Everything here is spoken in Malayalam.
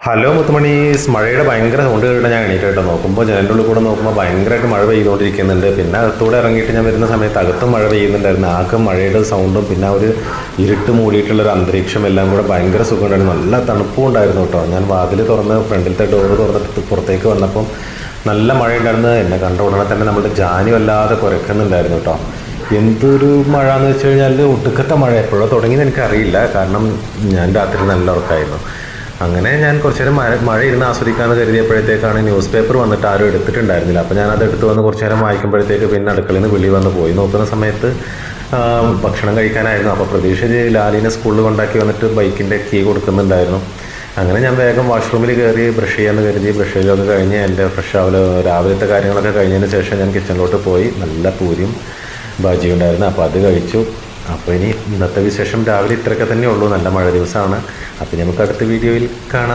ഹലോ മുത്തുമണീസ്, മഴയുടെ ഭയങ്കര സൗണ്ട് കേട്ടിട്ട് ഞാൻ എണീറ്റായിട്ട് നോക്കുമ്പോൾ ജനലിൻ്റെ ഉള്ളിൽ കൂടെ നോക്കുമ്പോൾ ഭയങ്കരമായിട്ട് മഴ പെയ്തുകൊണ്ടിരിക്കുന്നുണ്ട്. പിന്നെ അകത്തൂടെ ഇറങ്ങിയിട്ട് ഞാൻ വരുന്ന സമയത്ത് അകത്തും മഴ പെയ്യുന്നുണ്ടായിരുന്നു. ആകെ മഴയുടെ സൗണ്ടും പിന്നെ ഒരു ഇരുട്ട് മൂടിയിട്ടുള്ളൊരു അന്തരീക്ഷം എല്ലാം കൂടെ ഭയങ്കര സുഖമുണ്ടായിരുന്നു. നല്ല തണുപ്പും ഉണ്ടായിരുന്നു കേട്ടോ. ഞാൻ വാതിൽ തുറന്ന് ഫ്രണ്ടിലത്തെ ഡോറ് തുറന്നിട്ട് പുറത്തേക്ക് വന്നപ്പം നല്ല മഴ ഉണ്ടായിരുന്നു. എന്നെ കണ്ട ഉടനെ തന്നെ നമ്മുടെ ജാനി വല്ലാതെ കുരക്കുന്നുണ്ടായിരുന്നു കേട്ടോ. എന്തൊരു മഴ എന്ന് വെച്ച് കഴിഞ്ഞാൽ ഒടുക്കത്തെ മഴ എപ്പോഴോ തുടങ്ങിയെന്ന് എനിക്കറിയില്ല. കാരണം ഞാൻ രാത്രി നല്ല ഉറക്കമായിരുന്നു. അങ്ങനെ ഞാൻ കുറച്ച് നേരം മഴ ഇരുന്ന് ആസ്വദിക്കാമെന്ന് കരുതിയപ്പോഴത്തേക്കാണ് ന്യൂസ് പേപ്പർ വന്നിട്ട് ആരും എടുത്തിട്ടുണ്ടായിരുന്നില്ല. അപ്പോൾ ഞാനത് എടുത്ത് വന്ന് കുറച്ച് നേരം വായിക്കുമ്പോഴത്തേക്ക് പിന്നെ അടുക്കളയിൽ നിന്ന് വിളി വന്ന് പോയി നോക്കുന്ന സമയത്ത് ഭക്ഷണം കഴിക്കാനായിരുന്നു. അപ്പോൾ പ്രതീക്ഷിച്ച് ലാലിനെ സ്കൂളിൽ കൊണ്ടാക്കി വന്നിട്ട് ബൈക്കിൻ്റെ കീ കൊടുക്കുന്നുണ്ടായിരുന്നു. അങ്ങനെ ഞാൻ വേഗം വാഷ്റൂമിൽ കയറി ബ്രഷ് ചെയ്യാമെന്ന് കരുതി ബ്രഷ് ചെയ്തൊക്കെ കഴിഞ്ഞ് എൻ്റെ ഫ്രഷ് രാവിലത്തെ കാര്യങ്ങളൊക്കെ കഴിഞ്ഞതിന് ശേഷം ഞാൻ കിച്ചണിലോട്ട് പോയി. നല്ല പൂരിയും ബാജിയും ഉണ്ടായിരുന്നു. അപ്പോൾ അത് കഴിച്ചു. അപ്പോൾ ഇനി ഇന്നത്തെ വിശേഷം രാവിലെ ഇത്രയൊക്കെ തന്നെ ഉള്ളൂ. നല്ല മഴ ദിവസമാണ്. അപ്പോൾ നമുക്ക് അടുത്ത വീഡിയോയിൽ കാണാം.